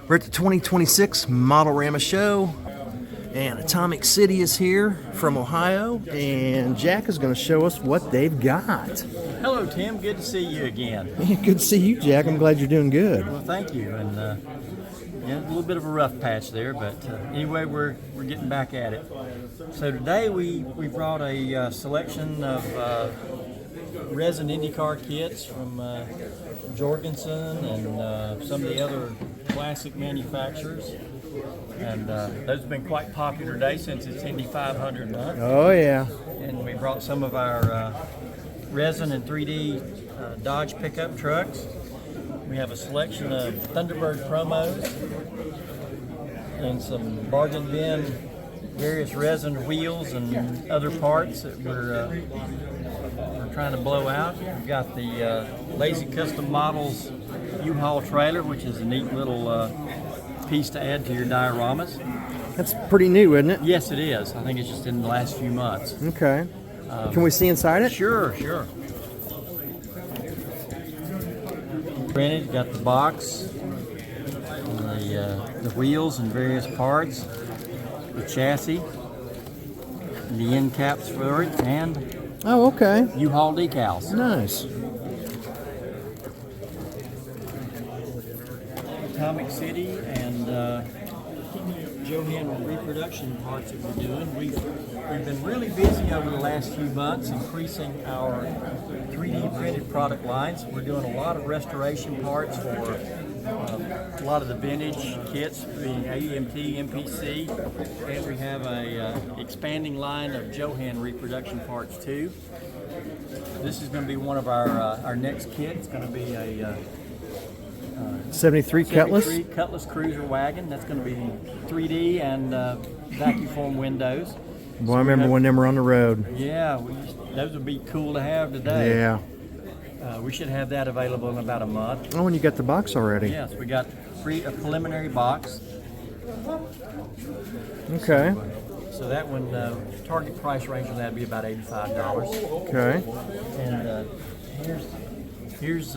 We're at the 2026 Model Rama Show, and Atomic City is here from Ohio, and Jack is going to show us what they've got. Hello, Tim. Good to see you again. Good to see you, Jack. I'm glad you're doing good. Well, thank you. And yeah, a little bit of a rough patch there, but anyway, we're getting back at it. So today we brought a selection of resin IndyCar kits from Jorgensen and some of the other classic manufacturers, and those have been quite popular today since it's Indy 500 month. Oh yeah. And we brought some of our resin and 3D Dodge pickup trucks. We have a selection of Thunderbird promos and some bargain bin various resin wheels and other parts that we're trying to blow out. We've got the Lazy Custom Models U-Haul trailer, which is a neat little piece to add to your dioramas. That's pretty new, isn't it? Yes, it is. I think it's just in the last few months. Okay. Can we see inside it? Sure. Printed, got the box, and the wheels and various parts, the chassis, the end caps for it, and oh, okay. U-Haul decals. Nice. Atomic City and Johan reproduction parts that we're doing. We've been really busy over the last few months increasing our 3D printed product lines. We're doing a lot of restoration parts for a lot of the vintage kits, being AMT, MPC, and we have a expanding line of Johan reproduction parts too. This is going to be one of our next kit. It's going to be a 73 Cutlass? 73 Cutlass Cruiser wagon. That's going to be 3D and vacuum form windows. Boy, I remember when them were on the road. Yeah, those would be cool to have today. Yeah. We should have that available in about a month. Oh, and you got the box already. Yes, we got a preliminary box. Okay. So that one, target price range on that would be about $85. Okay. And here's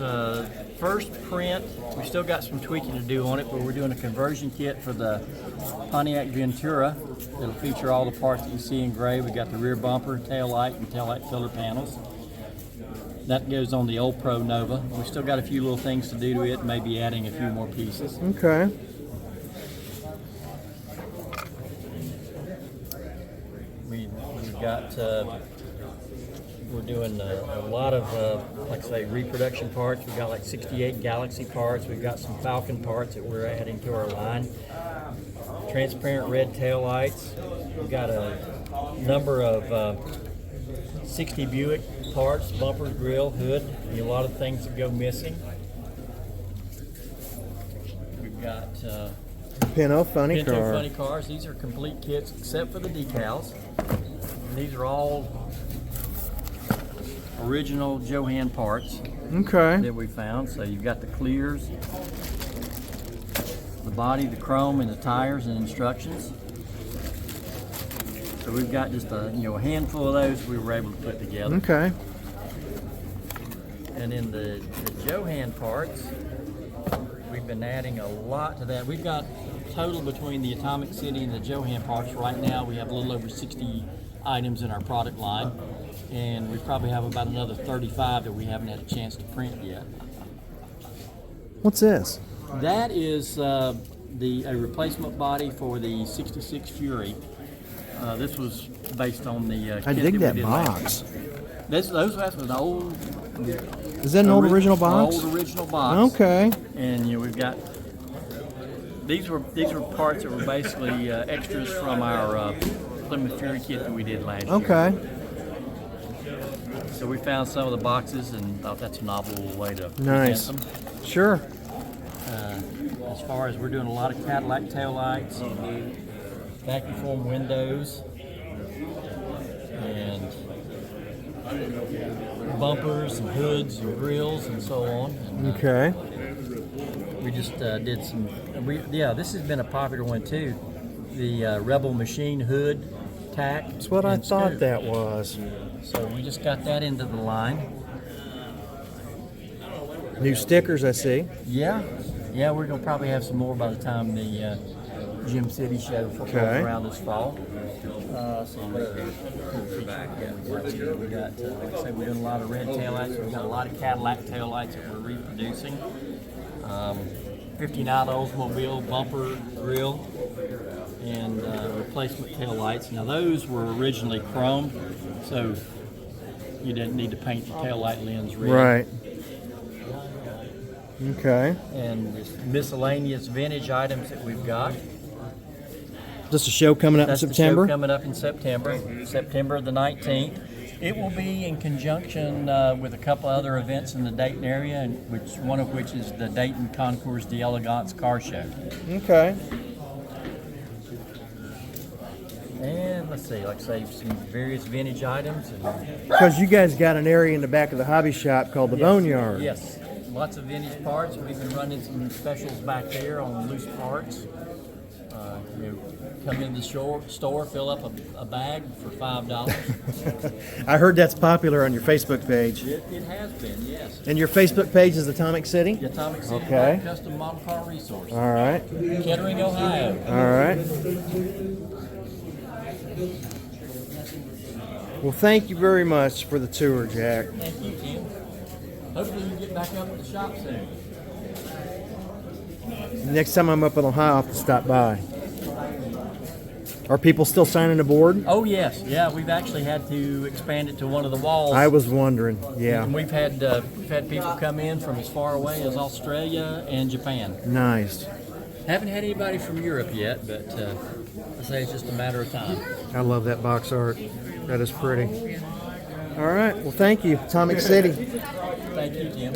first print. We still got some tweaking to do on it, but we're doing a conversion kit for the Pontiac Ventura. It'll feature all the parts that you see in gray. We got the rear bumper, tail light, and tail light filter panels. That goes on the old Pro Nova. We still got a few little things to do to it, maybe adding a few more pieces. Okay. We've got, we're doing a lot of, like I say, reproduction parts. We've got like 68 Galaxy parts. We've got some Falcon parts that we're adding to our line. Transparent red tail lights. We've got a number of 60 Buick parts, bumper, grill, hood, and a lot of things that go missing. We've got Pinto funny Pinto car. funny cars. These are complete kits except for the decals. And these are all original Johan parts Okay. that we found. So you've got the clears, the body, the chrome, and the tires and instructions. So we've got just a handful of those we were able to put together. Okay. And in the Johan parts, we've been adding a lot to that. We've got total between the Atomic City and the Johan parts right now. We have a little over 60 items in our product line, and we probably have about another 35 that we haven't had a chance to print yet. What's this? That is a replacement body for the 66 Fury. This was based on the I kit dig that that we did box. Those was an old. Is that an old original box? Old original box. Okay. And we've got these were parts that were basically extras from our Plymouth Fury kit that we did last year. Okay. So we found some of the boxes and thought that's a novel way to Nice. present them. Sure. As far as we're doing a lot of Cadillac taillights, vacuum form windows, and bumpers and hoods and grills and so on. And, Okay. we just did some. This has been a popular one too. The Rebel Machine hood, tack. That's what I and thought scoop. that was. So we just got that into the line. New stickers, I see. Yeah, Yeah, we're gonna probably have some more by the time the Gym City show rolls around this fall. So we got, like I said, we're doing a lot of red taillights. We've got a lot of Cadillac taillights that we're reproducing. 59 Oldsmobile bumper grill and replacement taillights. Now those were originally chromed, so you didn't need to paint the taillight lens red. Right. Okay. And just miscellaneous vintage items that we've got. Just a show coming up That's in September? The show coming up in September the 19th. It will be in conjunction with a couple other events in the Dayton area, and one of which is the Dayton Concours d'Elegance car show. Okay. And let's see, like I say, some various vintage items. Because you guys got an area in the back of the hobby shop called the Boneyard. Yes, lots of vintage parts. We've been running some specials back there on loose parts. Come in the store, fill up a bag for $5. I heard that's popular on your Facebook page. It has been, yes. And your Facebook page is Atomic City? The Atomic City Okay. Custom Model Car Resource. All right. Kettering, Ohio. All right. Well, thank you very much for the tour, Jack. Thank you, Tim. Hopefully you get back up at the shop soon. Next time I'm up in Ohio, I'll have to stop by. Are people still signing aboard? Oh yes, yeah. We've actually had to expand it to one of the walls. I was wondering. Yeah. And we've had people come in from as far away as Australia and Japan. Nice. Haven't had anybody from Europe yet, but I say it's just a matter of time. I love that box art. That is pretty. All right. Well, thank you, Atomic City. Thank you, Tim.